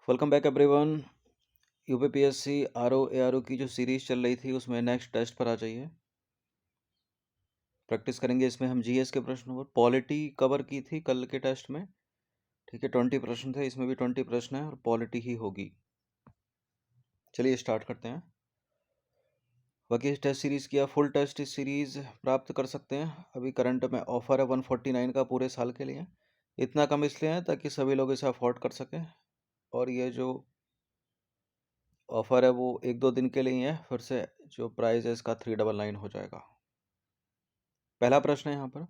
Welcome back everyone. UPPSC RO ARO की जो series चल रही थी उसमें नेक्स्ट टेस्ट पर आ जाइए। प्रैक्टिस करेंगे इसमें हम जीएस के प्रश्नों पर। पॉलिटी कवर की थी कल के टेस्ट में, ठीक है। 20 प्रश्न थे, इसमें भी 20 प्रश्न है और पॉलिटी ही होगी। चलिए स्टार्ट करते हैं। बाकी इस टेस्ट सीरीज की आप फुल टेस्ट सीरीज प्राप्त कर सकते हैं। अभी करंट में ऑफर है 149 का पूरे साल के लिए। इतना कम इसलिए है ताकि सभी लोग इसे अफोर्ड कर सकें, और ये जो ऑफर है वो 1-2 दिन के लिए ही है, फिर से जो प्राइस है इसका 399 हो जाएगा। पहला प्रश्न है यहाँ पर,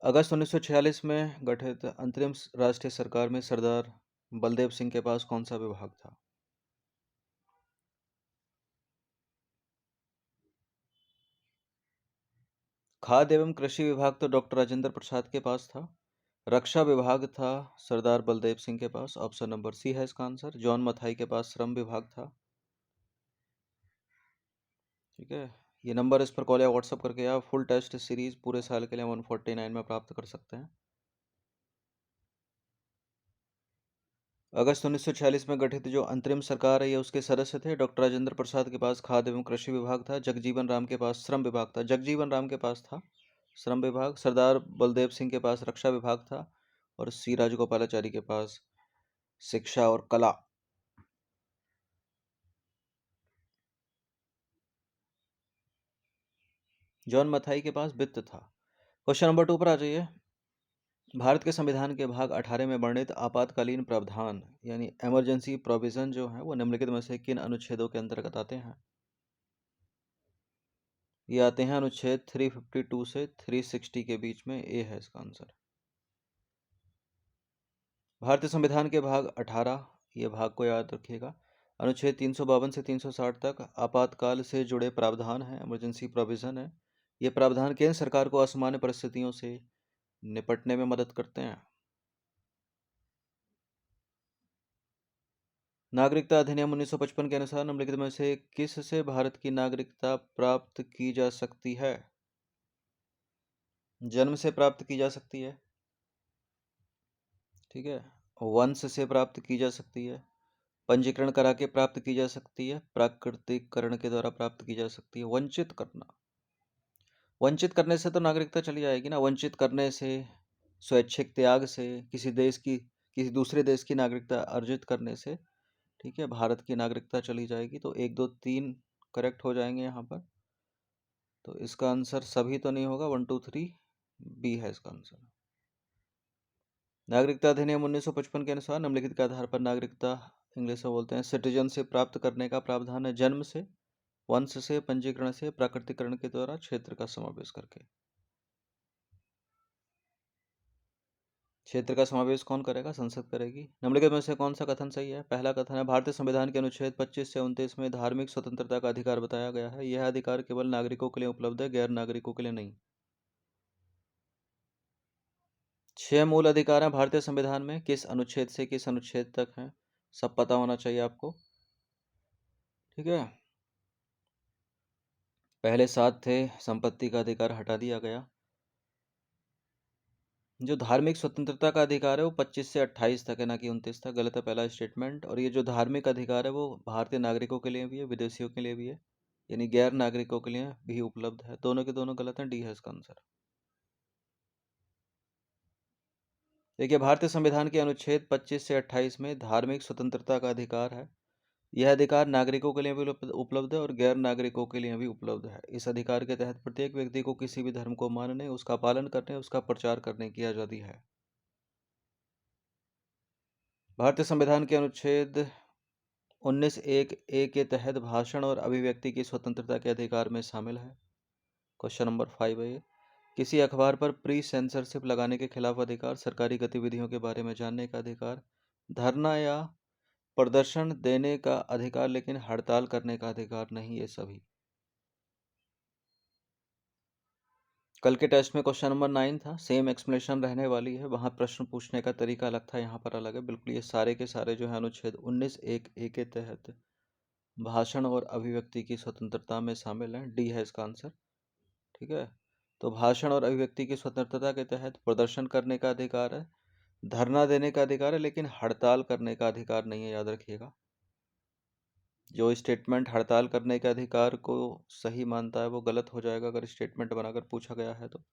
अगस्त 1946 में गठित अंतरिम राष्ट्रीय सरकार में सरदार बलदेव सिंह के पास कौन सा विभाग था? खाद्य एवं कृषि विभाग तो डॉक्टर राजेंद्र प्रसाद के पास था। रक्षा विभाग था सरदार बलदेव सिंह के पास, ऑप्शन नंबर सी है इसका आंसर। जॉन मथाई के पास श्रम विभाग था, ठीक है। ये नंबर इस पर कॉल या व्हाट्सअप करके आप फुल टेस्ट सीरीज पूरे साल के लिए 149 में प्राप्त कर सकते हैं। अगस्त 1946 में गठित जो अंतरिम सरकार है ये उसके सदस्य थे। डॉक्टर राजेंद्र प्रसाद के पास खाद्य एवं कृषि विभाग था। जगजीवन राम के पास श्रम विभाग था। जगजीवन राम के पास था श्रम विभाग। सरदार बलदेव सिंह के पास रक्षा विभाग था, और सी राजगोपालाचारी के पास शिक्षा और कला। जॉन मथाई के पास वित्त था। क्वेश्चन नंबर 2 पर आ जाइए। भारत के संविधान के भाग 18 में वर्णित आपातकालीन प्रावधान यानी इमरजेंसी प्रोविजन जो है वो निम्नलिखित में से किन अनुच्छेदों के अंतर्गत आते हैं? ये आते हैं अनुच्छेद 352 से 360 के बीच में। ए है इसका आंसर। भारतीय संविधान के भाग 18, ये भाग को याद रखिएगा। अनुच्छेद 352 से 360 तक आपातकाल से जुड़े प्रावधान हैं, इमरजेंसी प्रोविजन है। ये प्रावधान केंद्र सरकार को असामान्य परिस्थितियों से निपटने में मदद करते हैं। नागरिकता अधिनियम 1955 के अनुसार निम्नलिखित में से किस से भारत की नागरिकता प्राप्त की जा सकती है? जन्म से प्राप्त की जा सकती है, ठीक है। वंश से प्राप्त की जा सकती है, पंजीकरण करा के प्राप्त की जा सकती है, प्राकृतिकरण के द्वारा प्राप्त की जा सकती है। वंचित करना, वंचित करने से तो नागरिकता चली जाएगी ना। वंचित करने से, स्वैच्छिक त्याग से, किसी दूसरे देश की नागरिकता अर्जित करने से, ठीक है, भारत की नागरिकता चली जाएगी। तो 1 2 3 करेक्ट हो जाएंगे यहाँ पर। तो इसका आंसर सभी तो नहीं होगा, 1 2 3 बी है इसका आंसर। नागरिकता अधिनियम 1955 के अनुसार निम्नलिखित के आधार पर नागरिकता, इंग्लिश में बोलते हैं सिटीजनशिप, प्राप्त करने का प्रावधान है। जन्म से, वंश से, पंजीकरण से, प्राकृतिकरण के द्वारा, क्षेत्र का समावेश करके। क्षेत्र का समावेश कौन करेगा? संसद करेगी। निम्नलिखित में से कौन सा कथन सही है? पहला कथन है, भारतीय संविधान के अनुच्छेद 25 से 29 में धार्मिक स्वतंत्रता का अधिकार बताया गया है। यह अधिकार केवल नागरिकों के लिए उपलब्ध है, गैर नागरिकों के लिए नहीं। 6 मूल अधिकार हैं भारतीय संविधान में, किस अनुच्छेद से किस अनुच्छेद तक हैं सब पता होना चाहिए आपको, ठीक है। पहले 7 थे, संपत्ति का अधिकार हटा दिया गया। जो धार्मिक स्वतंत्रता का अधिकार है वो 25 से 28 तक है, ना कि 29 तक। गलत है पहला स्टेटमेंट। और ये जो धार्मिक अधिकार है वो भारतीय नागरिकों के लिए भी है, विदेशियों के लिए भी है, यानी गैर नागरिकों के लिए भी उपलब्ध है। दोनों के दोनों गलत हैं, डी है इसका आंसर। देखिए, भारतीय संविधान के अनुच्छेद 25 से 28 में धार्मिक स्वतंत्रता का अधिकार है। यह अधिकार नागरिकों के लिए भी उपलब्ध है और गैर नागरिकों के लिए भी उपलब्ध है। इस अधिकार के तहत प्रत्येक व्यक्ति को किसी भी धर्म को मानने, उसका पालन करने, उसका प्रचार करने की आज़ादी है। भारतीय संविधान के अनुच्छेद 19(1)(a) के तहत भाषण और अभिव्यक्ति की स्वतंत्रता के अधिकार में शामिल है। क्वेश्चन नंबर 5 है ये। किसी अखबार पर प्री सेंसरशिप लगाने के खिलाफ अधिकार, सरकारी गतिविधियों के बारे में जानने का अधिकार, धरना या प्रदर्शन देने का अधिकार, लेकिन हड़ताल करने का अधिकार नहीं। ये सभी कल के टेस्ट में क्वेश्चन नंबर 9 था, सेम एक्सप्लेनेशन रहने वाली है। वहाँ प्रश्न पूछने का तरीका अलग था, यहाँ पर अलग है बिल्कुल। ये सारे के सारे जो है अनुच्छेद 19(1)(a) के तहत भाषण और अभिव्यक्ति की स्वतंत्रता में शामिल हैं। डी है इसका आंसर, ठीक है। तो भाषण और अभिव्यक्ति की स्वतंत्रता के तहत प्रदर्शन करने का अधिकार है, धरना देने का अधिकार है, लेकिन हड़ताल करने का अधिकार नहीं है, याद रखिएगा। जो स्टेटमेंट हड़ताल करने के अधिकार को सही मानता है वो गलत हो जाएगा अगर स्टेटमेंट बनाकर पूछा गया है तो।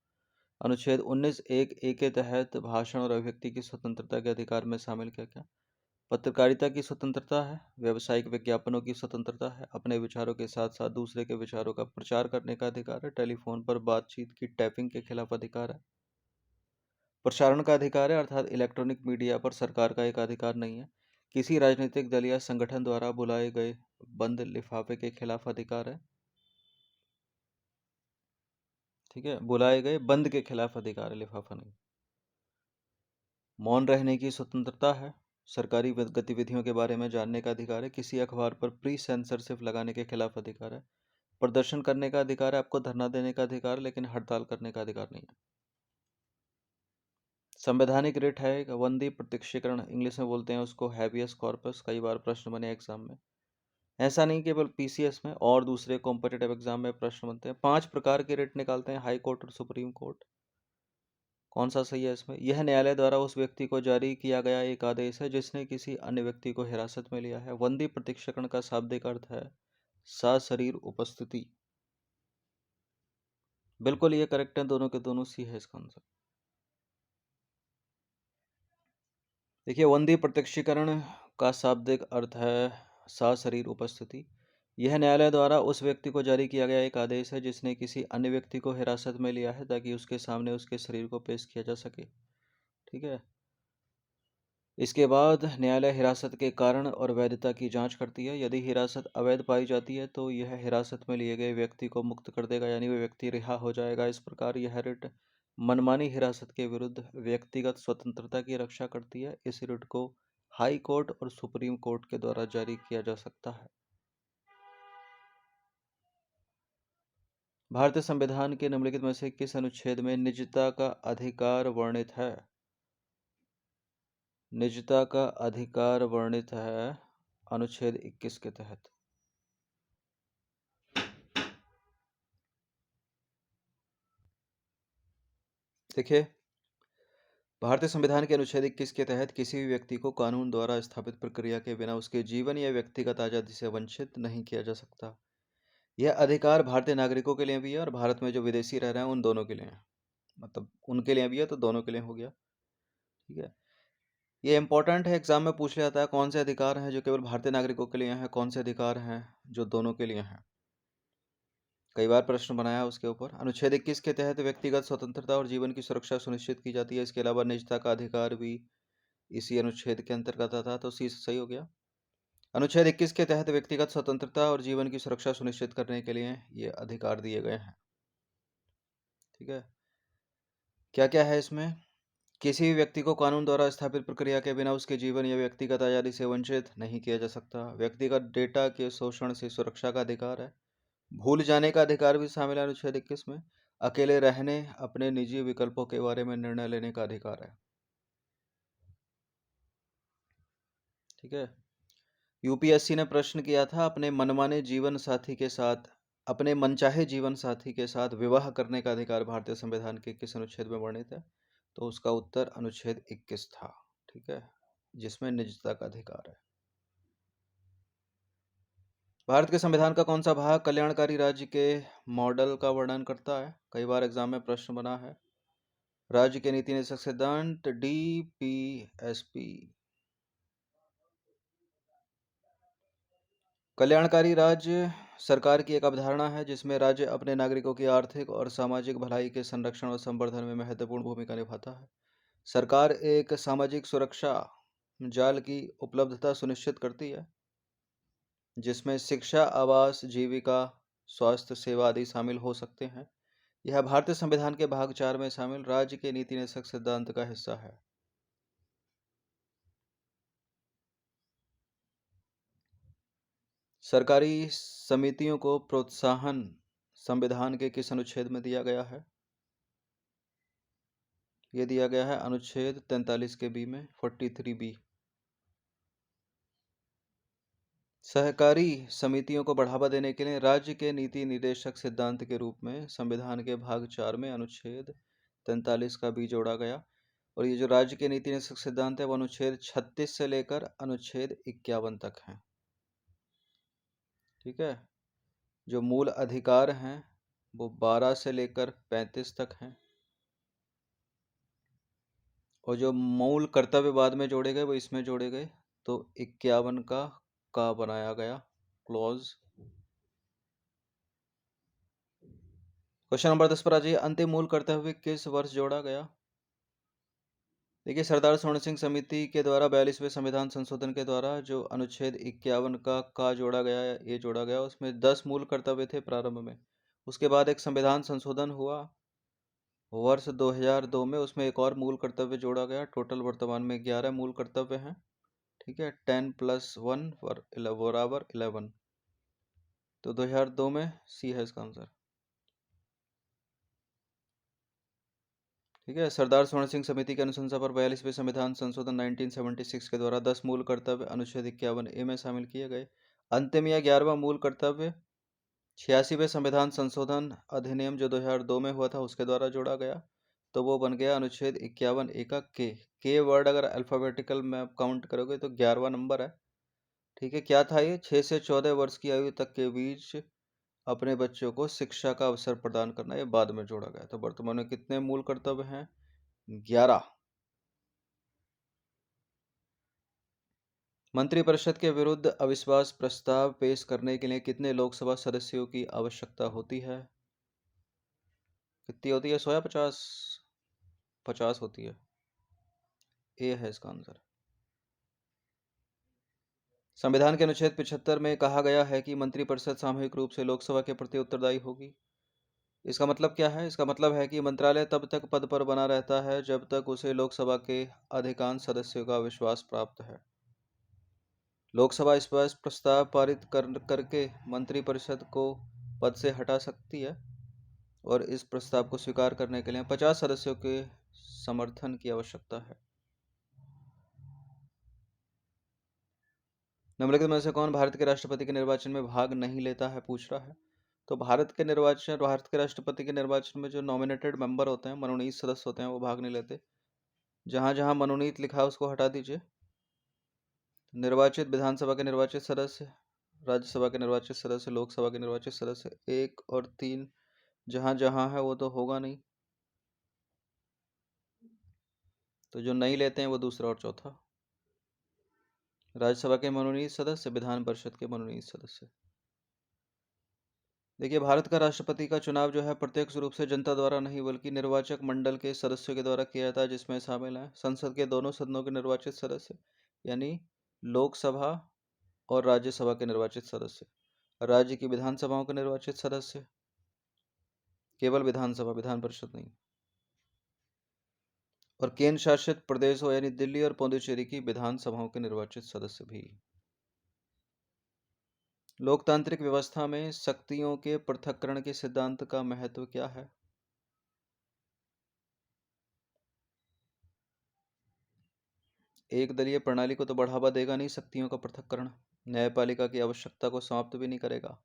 अनुच्छेद 19(1)(a) के तहत भाषण और अभिव्यक्ति की स्वतंत्रता के अधिकार में शामिल क्या क्या? पत्रकारिता की स्वतंत्रता है, व्यावसायिक विज्ञापनों की स्वतंत्रता है, अपने विचारों के साथ साथ दूसरे के विचारों का प्रचार करने का अधिकार है, टेलीफोन पर बातचीत की टैपिंग के खिलाफ अधिकार है, प्रसारण का अधिकार है अर्थात इलेक्ट्रॉनिक मीडिया पर सरकार का एक अधिकार नहीं है, किसी राजनीतिक दल या संगठन द्वारा बुलाए गए बंद लिफाफे के खिलाफ अधिकार है। ठीक है, बुलाए गए बंद के खिलाफ अधिकार है, लिफाफा नहीं। मौन रहने की स्वतंत्रता है, सरकारी गतिविधियों के बारे में जानने का अधिकार है, किसी अखबार पर प्री सेंसरशिप लगाने के खिलाफ अधिकार है, प्रदर्शन करने का अधिकार है, आपको धरना देने का अधिकार है, लेकिन हड़ताल करने का अधिकार नहीं है। संवैधानिक रिट है एक वंदी प्रत्यक्षीकरण, इंग्लिश में बोलते हैं उसको हैबियस कॉर्पस, कई बार प्रश्न बने एग्जाम में। ऐसा नहीं केवल पीसीएस में और दूसरे कॉम्पिटिटिव एग्जाम में प्रश्न बनते हैं। 5 प्रकार के रिट निकालते हैं हाई कोर्ट और सुप्रीम कोर्ट। कौन सा सही है इसमें? यह न्यायालय द्वारा उस व्यक्ति को जारी किया गया एक आदेश है जिसने किसी अन्य व्यक्ति को हिरासत में लिया है। वंदी प्रत्यक्षीकरण का शाब्दिक अर्थ है सशरीर उपस्थिति। बिल्कुल ये करेक्ट है, दोनों के दोनों सी है इसका आंसर। देखिए, वंदी प्रत्यक्षीकरण का शाब्दिक अर्थ है सशरीर उपस्थिति। यह न्यायालय द्वारा उस व्यक्ति को जारी किया गया एक आदेश है जिसने किसी अन्य व्यक्ति को हिरासत में लिया है ताकि उसके सामने उसके शरीर को पेश किया जा सके। ठीक है, इसके बाद न्यायालय हिरासत के कारण और वैधता की जांच करती है। यदि हिरासत अवैध पाई जाती है तो यह हिरासत में लिए गए व्यक्ति को मुक्त कर देगा, यानी वह व्यक्ति रिहा हो जाएगा। इस प्रकार यह रिट मनमानी हिरासत के विरुद्ध व्यक्तिगत स्वतंत्रता की रक्षा करती है। इस रिट को हाई कोर्ट और सुप्रीम कोर्ट के द्वारा जारी किया जा सकता है। भारतीय संविधान के निम्नलिखित में से किस अनुच्छेद में निजता का अधिकार वर्णित है? निजता का अधिकार वर्णित है अनुच्छेद 21 के तहत। देखिए, भारतीय संविधान के अनुच्छेद 21 के तहत किसी भी व्यक्ति को कानून द्वारा स्थापित प्रक्रिया के बिना उसके जीवन या व्यक्तिगत आज़ादी से वंचित नहीं किया जा सकता। यह अधिकार भारतीय नागरिकों के लिए भी है और भारत में जो विदेशी रह रहे हैं उन दोनों के लिए है। मतलब उनके लिए भी है तो दोनों के लिए हो गया। ठीक है, ये इंपॉर्टेंट है, एग्जाम में पूछ लिया जाता है कौन से अधिकार हैं जो केवल भारतीय नागरिकों के लिए हैं, कौन से अधिकार हैं जो दोनों के लिए हैं। कई बार प्रश्न बनाया उसके ऊपर। अनुच्छेद 21 के तहत व्यक्तिगत स्वतंत्रता और जीवन की सुरक्षा सुनिश्चित की जाती है। इसके अलावा निजता का अधिकार भी इसी अनुच्छेद के अंतर्गत आता है, तो सी सही हो गया। अनुच्छेद 21 के तहत व्यक्तिगत स्वतंत्रता और जीवन की सुरक्षा सुनिश्चित करने के लिए ये अधिकार दिए गए हैं। ठीक है, क्या क्या है इसमें? किसी भी व्यक्ति को कानून द्वारा स्थापित प्रक्रिया के बिना उसके जीवन या व्यक्तिगत आज़ादी से वंचित नहीं किया जा सकता। व्यक्तिगत डेटा के शोषण से सुरक्षा का अधिकार है। भूल जाने का अधिकार भी शामिल है अनुच्छेद 21 में। अकेले रहने, अपने निजी विकल्पों के बारे में निर्णय लेने का अधिकार है। ठीक है, यूपीएससी ने प्रश्न किया था अपने मनमाने जीवन साथी के साथ, अपने मनचाहे जीवन साथी के साथ विवाह करने का अधिकार भारतीय संविधान के किस अनुच्छेद में वर्णित है? तो उसका उत्तर अनुच्छेद 21 था। ठीक है, जिसमें निजता का अधिकार है। भारत के संविधान का कौन सा भाग कल्याणकारी राज्य के मॉडल का वर्णन करता है? कई बार एग्जाम में प्रश्न बना है। राज्य के नीति निदेशक सिद्धांत, डीपीएसपी। कल्याणकारी राज्य सरकार की एक अवधारणा है जिसमें राज्य अपने नागरिकों की आर्थिक और सामाजिक भलाई के संरक्षण और संवर्धन में महत्वपूर्ण भूमिका निभाता है। सरकार एक सामाजिक सुरक्षा जाल की उपलब्धता सुनिश्चित करती है जिसमें शिक्षा, आवास, जीविका, स्वास्थ्य सेवा आदि शामिल हो सकते हैं। यह भारतीय संविधान के भाग 4 में शामिल राज्य के नीति निदेशक सिद्धांत का हिस्सा है। सरकारी समितियों को प्रोत्साहन संविधान के किस अनुच्छेद में दिया गया है? ये दिया गया है अनुच्छेद 43 के बी में, 43 बी। सहकारी समितियों को बढ़ावा देने के लिए राज्य के नीति निर्देशक सिद्धांत के रूप में संविधान के भाग 4 में अनुच्छेद 43 का बी जोड़ा गया। और ये जो राज्य के नीति निषेध सिद्धांत है वो अनुच्छेद 36 से लेकर अनुच्छेद 51 तक है। ठीक है। जो मूल अधिकार हैं वो 12 से लेकर 35 तक हैं, और जो मूल कर्तव्य बाद में जोड़े गए वो इसमें जोड़े गए, तो 51 का बनाया गया क्लॉज। क्वेश्चन नंबर 10 पर आ जाइए। अंतिम मूल कर्तव्य किस वर्ष जोड़ा गया? देखिए, सरदार स्वर्ण सिंह समिति के द्वारा 42वें संविधान संशोधन के द्वारा जो अनुच्छेद 51 का जोड़ा गया, ये जोड़ा गया, उसमें 10 मूल कर्तव्य थे प्रारंभ में। उसके बाद एक संविधान संशोधन हुआ वर्ष 2002 में, उसमें एक और मूल कर्तव्य जोड़ा गया। टोटल वर्तमान में 11 मूल कर्तव्य हैं। ठीक है, 10 + 1 बराबर 11। तो 2002 में सी है इसका आंसर। ठीक है, सरदार स्वर्ण सिंह समिति की अनुशंसा पर 42वें संविधान संशोधन 1976 के द्वारा 10 मूल कर्तव्य अनुच्छेद 51A में शामिल किए गए। अंतिम या 11वां मूल कर्तव्य 86वें संविधान संशोधन अधिनियम जो 2002 में हुआ था उसके द्वारा जोड़ा गया, तो वो बन गया अनुच्छेद 51A का के वर्ड अगर अल्फाबेटिकल में आप काउंट करोगे तो 11वां नंबर है। ठीक है, क्या था ये? 6 से 14 वर्ष की आयु तक के बीच अपने बच्चों को शिक्षा का अवसर प्रदान करना, ये बाद में जोड़ा गया। तो वर्तमान में कितने मूल कर्तव्य हैं? 11। मंत्रिपरिषद के विरुद्ध अविश्वास प्रस्ताव पेश करने के लिए कितने लोकसभा सदस्यों की आवश्यकता होती है? कितनी होती है? 100 या 50? 50 होती है। ए है इसका आंसर। संविधान के अनुच्छेद 75 में कहा गया है कि मंत्रिपरिषद सामूहिक रूप से लोकसभा के प्रति उत्तरदायी होगी। इसका मतलब क्या है? इसका मतलब है कि मंत्रालय तब तक पद पर बना रहता है जब तक उसे लोकसभा के अधिकांश सदस्यों का विश्वास प्राप्त है। लोकसभा इस प्रस्ताव पारित करके मंत्रिपरिषद को पद से हटा सकती है, और इस प्रस्ताव को स्वीकार करने के लिए 50 सदस्यों के समर्थन की आवश्यकता है। निम्नलिखित में से कौन भारत के राष्ट्रपति के निर्वाचन में भाग नहीं लेता है, पूछ रहा है। तो भारत के राष्ट्रपति के निर्वाचन में जो नॉमिनेटेड मेंबर होते हैं, मनोनीत सदस्य होते हैं, वो भाग नहीं लेते। जहां जहां मनोनीत लिखा है उसको हटा दीजिए। निर्वाचित विधानसभा के निर्वाचित सदस्य, राज्यसभा के निर्वाचित सदस्य, लोकसभा के निर्वाचित सदस्य 1 और 3 जहां जहां है वो तो होगा नहीं, तो जो नहीं लेते हैं वो दूसरा और चौथा। राज्यसभा के मनोनीत सदस्य, विधान परिषद के मनोनीत सदस्य। देखिए, भारत का राष्ट्रपति का चुनाव जो है प्रत्यक्ष रूप से जनता द्वारा नहीं बल्कि निर्वाचक मंडल के सदस्यों के द्वारा किया जाता है, जिसमें शामिल है संसद के दोनों सदनों के निर्वाचित सदस्य, यानी लोकसभा और राज्यसभा के निर्वाचित सदस्य, राज्य की विधानसभाओं के निर्वाचित सदस्य, केवल विधानसभा, विधान परिषद नहीं, और केंद्र शासित प्रदेशों यानी दिल्ली और पुडुचेरी की विधानसभाओं के निर्वाचित सदस्य भी। लोकतांत्रिक व्यवस्था में शक्तियों के पृथक्करण के सिद्धांत का महत्व क्या है? एक दलीय प्रणाली को तो बढ़ावा देगा नहीं शक्तियों का पृथक्करण, न्यायपालिका की आवश्यकता को समाप्त भी नहीं करेगा,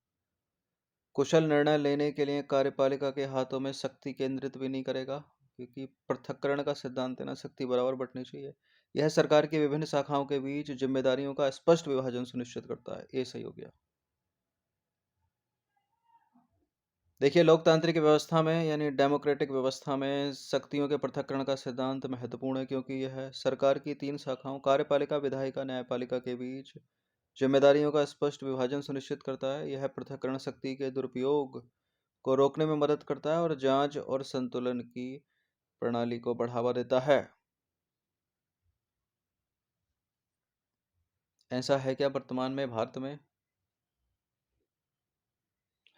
कुशल निर्णय लेने के लिए कार्यपालिका के हाथों में शक्ति केंद्रित भी नहीं करेगा, क्योंकि पृथक्करण का सिद्धांत है ना, शक्ति बराबर बंटनी चाहिए। यह सरकार की विभिन्न शाखाओं के बीच जिम्मेदारियों का स्पष्ट विभाजन सुनिश्चित करता है। ये सही हो गया। देखिए, लोकतांत्रिक व्यवस्था में यानी डेमोक्रेटिक व्यवस्था में शक्तियों के पृथक्करण का सिद्धांत महत्वपूर्ण है, क्योंकि यह सरकार की 3 शाखाओं कार्यपालिका, विधायिका, न्यायपालिका के बीच जिम्मेदारियों का स्पष्ट विभाजन सुनिश्चित करता है। यह पृथक्करण शक्ति के दुरुपयोग को रोकने में मदद करता है और जांच और संतुलन की प्रणाली को बढ़ावा देता है। ऐसा है क्या वर्तमान में भारत में?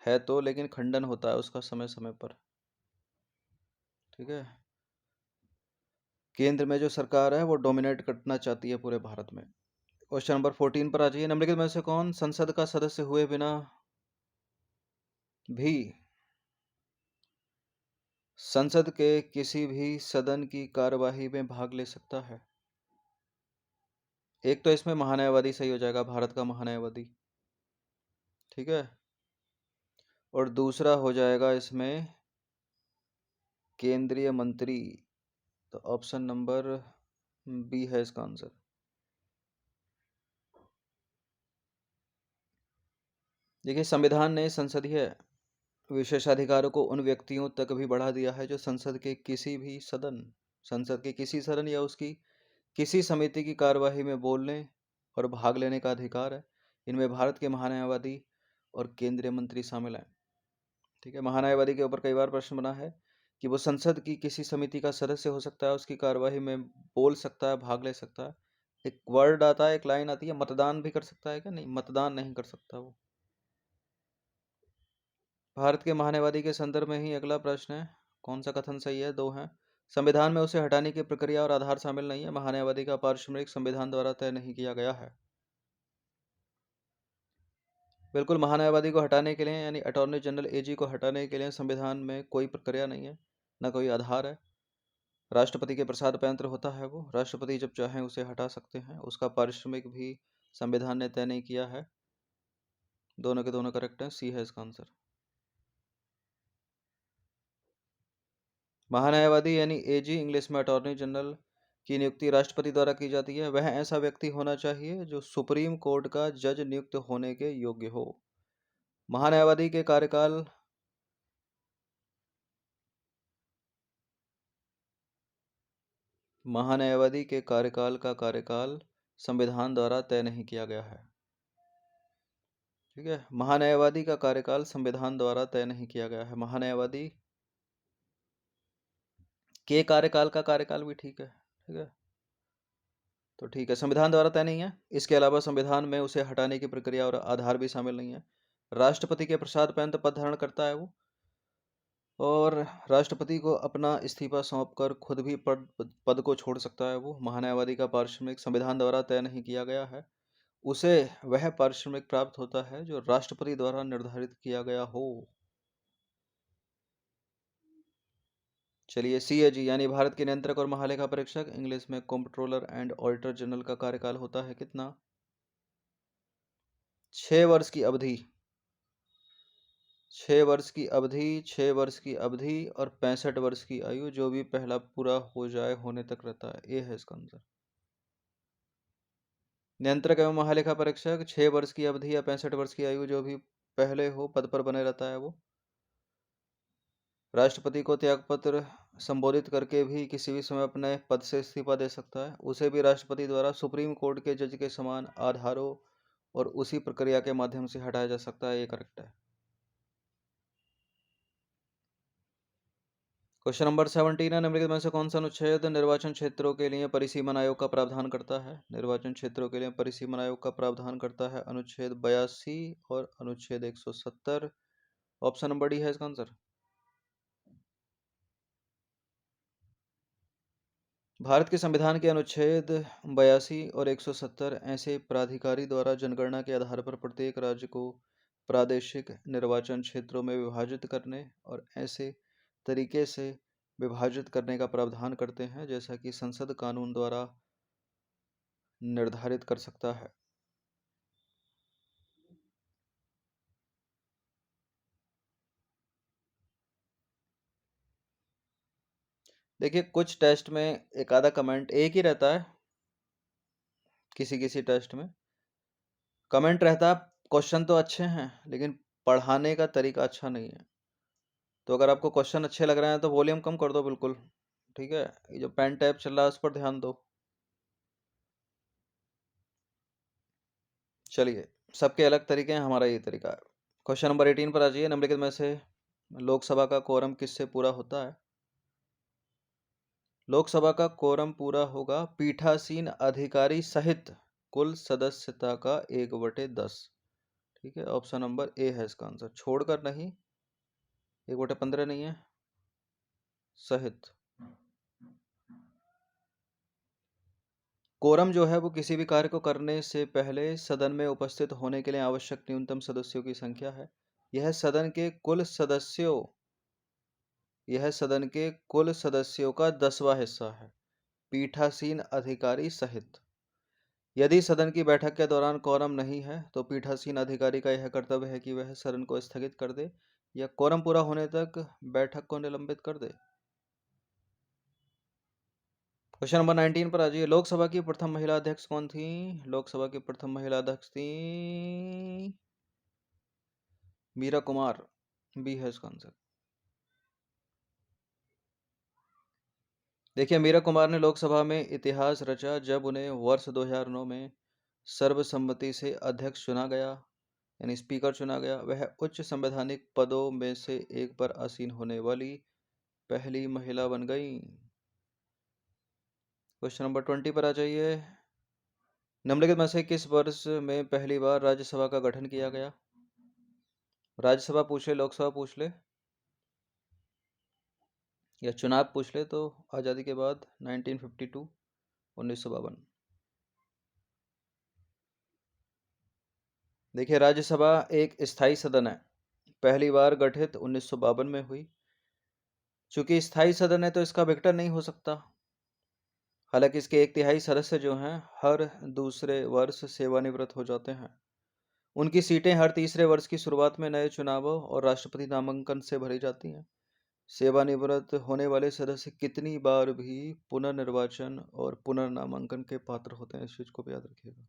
है तो, लेकिन खंडन होता है उसका समय समय पर। ठीक है, केंद्र में जो सरकार है वो डोमिनेट करना चाहती है पूरे भारत में। क्वेश्चन नंबर 14 पर आ जाइए। निम्नलिखित में से कौन संसद का सदस्य हुए बिना भी संसद के किसी भी सदन की कार्यवाही में भाग ले सकता है? एक तो इसमें महान्यायवादी सही हो जाएगा, भारत का महान्यायवादी। ठीक है, और दूसरा हो जाएगा इसमें केंद्रीय मंत्री, तो ऑप्शन नंबर बी है इसका आंसर। देखिए, संविधान ने संसदीय विशेषाधिकारों को उन व्यक्तियों तक भी बढ़ा दिया है जो संसद के किसी सदन या उसकी किसी समिति की कार्यवाही में बोलने और भाग लेने का अधिकार है। इनमें भारत के महान्यायवादी और केंद्रीय मंत्री शामिल हैं। ठीक है, महान्यायवादी के ऊपर कई बार प्रश्न बना है कि वो संसद की किसी समिति का सदस्य हो सकता है, उसकी कार्यवाही में बोल सकता है, भाग ले सकता है। एक वर्ड आता है, एक लाइन आती है, मतदान भी कर सकता है क्या? नहीं, मतदान नहीं कर सकता वो। भारत के महान्यायवादी के संदर्भ में ही अगला प्रश्न है, कौन सा कथन सही है? दो हैं। संविधान में उसे हटाने की प्रक्रिया और आधार शामिल नहीं है। महान्यायवादी का पारिश्रमिक संविधान द्वारा तय नहीं किया गया है। बिल्कुल, महान्यायवादी को हटाने के लिए यानी अटॉर्नी जनरल एजी को हटाने के लिए संविधान में कोई प्रक्रिया नहीं है, न कोई आधार है। राष्ट्रपति के प्रसाद पे यंत्र होता है वो, राष्ट्रपति जब चाहें उसे हटा सकते हैं। उसका पारिश्रमिक भी संविधान ने तय नहीं किया है। दोनों के दोनों करेक्ट हैं, सी है इसका आंसर। महान्यायवादी यानी एजी, इंग्लिश में अटॉर्नी जनरल की नियुक्ति राष्ट्रपति द्वारा की जाती है। वह ऐसा व्यक्ति होना चाहिए जो सुप्रीम कोर्ट का जज नियुक्त होने के योग्य हो। महान्यायवादी के कार्यकाल महान्यायवादी के कार्यकाल का कार्यकाल संविधान द्वारा तय नहीं किया गया है। ठीक है, महान्यायवादी का कार्यकाल संविधान द्वारा तय नहीं किया गया है। महान्यायवादी के कार्यकाल का कार्यकाल भी ठीक है। ठीक है, तो ठीक है, संविधान द्वारा तय नहीं है। इसके अलावा संविधान में उसे हटाने की प्रक्रिया और आधार भी शामिल नहीं है। राष्ट्रपति के प्रसाद पर्यंत पद धारण करता है वो, और राष्ट्रपति को अपना इस्तीफा सौंपकर खुद भी पद को छोड़ सकता है वो। महान्यायवादी का पारिश्रमिक संविधान द्वारा तय नहीं किया गया है। उसे वह पारिश्रमिक प्राप्त होता है जो राष्ट्रपति द्वारा निर्धारित किया गया हो। चलिए, सीएजी यानी भारत के नियंत्रक और महालेखा परीक्षक, इंग्लिश में कंप्ट्रोलर एंड ऑडिटर जनरल का कार्यकाल होता है कितना? 6 वर्ष की अवधि। 6 वर्ष की अवधि और 65 वर्ष की आयु, जो भी पहला पूरा हो जाए होने तक रहता है। ए है इसका आंसर। नियंत्रक एवं महालेखा परीक्षक 6 वर्ष की अवधि या 65 वर्ष की आयु, जो भी पहले हो पद पर बने रहता है वो। राष्ट्रपति को त्यागपत्र संबोधित करके भी किसी भी समय अपने पद से इस्तीफा दे सकता है। उसे भी राष्ट्रपति द्वारा सुप्रीम कोर्ट के जज के समान आधारों और उसी प्रक्रिया के माध्यम से हटाया जा सकता है। ये करेक्ट है। क्वेश्चन नंबर 17 है, निम्नलिखित में से कौन सा अनुच्छेद निर्वाचन क्षेत्रों के लिए परिसीमन आयोग का प्रावधान करता है? निर्वाचन क्षेत्रों के लिए परिसीमन आयोग का प्रावधान करता है अनुच्छेद 82 और अनुच्छेद 170। ऑप्शन नंबर डी है इसका आंसर। भारत के संविधान के अनुच्छेद 82 और 170 ऐसे प्राधिकारी द्वारा जनगणना के आधार पर प्रत्येक राज्य को प्रादेशिक निर्वाचन क्षेत्रों में विभाजित करने और ऐसे तरीके से विभाजित करने का प्रावधान करते हैं जैसा कि संसद कानून द्वारा निर्धारित कर सकता है। देखिए, कुछ टेस्ट में एक आधा कमेंट एक ही रहता है, किसी किसी टेस्ट में कमेंट रहता है। क्वेश्चन तो अच्छे हैं लेकिन पढ़ाने का तरीका अच्छा नहीं है। तो अगर आपको क्वेश्चन अच्छे लग रहे हैं तो वॉल्यूम कम कर दो बिल्कुल। ठीक है, ये जो पेन टैप चल रहा है उस पर ध्यान दो। चलिए, सबके अलग तरीके हैं, हमारा ये तरीका है। क्वेश्चन नंबर 18 पर आ जाइए, निम्नलिखित में से लोकसभा का कोरम किससे पूरा होता है? लोकसभा का कोरम पूरा होगा पीठासीन अधिकारी सहित कुल सदस्यता का 1/10। ठीक है, ऑप्शन नंबर ए है इसका आंसर, छोड़कर नहीं, 1/15 नहीं है, सहित। कोरम जो है वो किसी भी कार्य को करने से पहले सदन में उपस्थित होने के लिए आवश्यक न्यूनतम सदस्यों की संख्या है। यह सदन के कुल सदस्यों यह सदन के कुल सदस्यों का 10वां हिस्सा है, पीठासीन अधिकारी सहित। यदि सदन की बैठक के दौरान कोरम नहीं है तो पीठासीन अधिकारी का यह कर्तव्य है कि वह सदन को स्थगित कर दे या कोरम पूरा होने तक बैठक को निलंबित कर दे। क्वेश्चन नंबर 19 पर आ जाइए। लोकसभा की प्रथम महिला अध्यक्ष कौन थी? लोकसभा की प्रथम महिला अध्यक्ष थी मीरा कुमार। बी है इसका आंसर। देखिए, मीरा कुमार ने लोकसभा में इतिहास रचा जब उन्हें वर्ष 2009 में सर्वसम्मति से अध्यक्ष चुना गया, यानी स्पीकर चुना गया। वह उच्च संवैधानिक पदों में से एक पर आसीन होने वाली पहली महिला बन गई। क्वेश्चन नंबर 20 पर आ जाइए। निम्नलिखित में से किस वर्ष में पहली बार राज्यसभा का गठन किया गया? राज्यसभा पूछ ले, लोकसभा पूछ ले, या चुनाव पूछ ले तो आज़ादी के बाद 1952, 1952। देखिए, राज्यसभा एक स्थायी सदन है, पहली बार गठित 1952 में हुई। चूंकि स्थायी सदन है तो इसका विघटन नहीं हो सकता। हालांकि इसके 1/3 सदस्य जो हैं हर दूसरे वर्ष सेवानिवृत्त हो जाते हैं। उनकी सीटें हर तीसरे वर्ष की शुरुआत में नए चुनावों और राष्ट्रपति नामांकन से भरी जाती हैं। सेवानिवृत्त होने वाले सदस्य कितनी बार भी पुनर्निर्वाचन और पुनर्नामांकन के पात्र होते हैं, इस चीज को भी याद रखिएगा।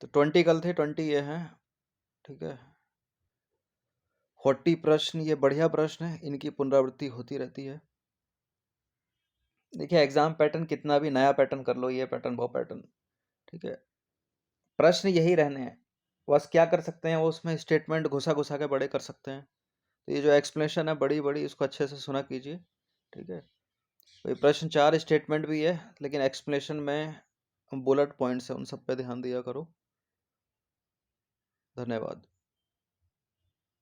तो 20 कल थे, 20 ये हैं, ठीक है। 40 प्रश्न ये बढ़िया प्रश्न है, इनकी पुनरावृत्ति होती रहती है। देखिए, एग्जाम पैटर्न कितना भी नया पैटर्न कर लो, ये पैटर्न वो पैटर्न, ठीक है, प्रश्न यही रहने हैं। बस क्या कर सकते हैं, वो उसमें स्टेटमेंट घुसा घुसा के बड़े कर सकते हैं। तो ये जो एक्सप्लेनेशन है बड़ी बड़ी, इसको अच्छे से सुना कीजिए, ठीक है। तो ये प्रश्न 4 स्टेटमेंट भी है, लेकिन एक्सप्लेनेशन में बुलेट पॉइंट्स है, उन सब पे ध्यान दिया करो। धन्यवाद।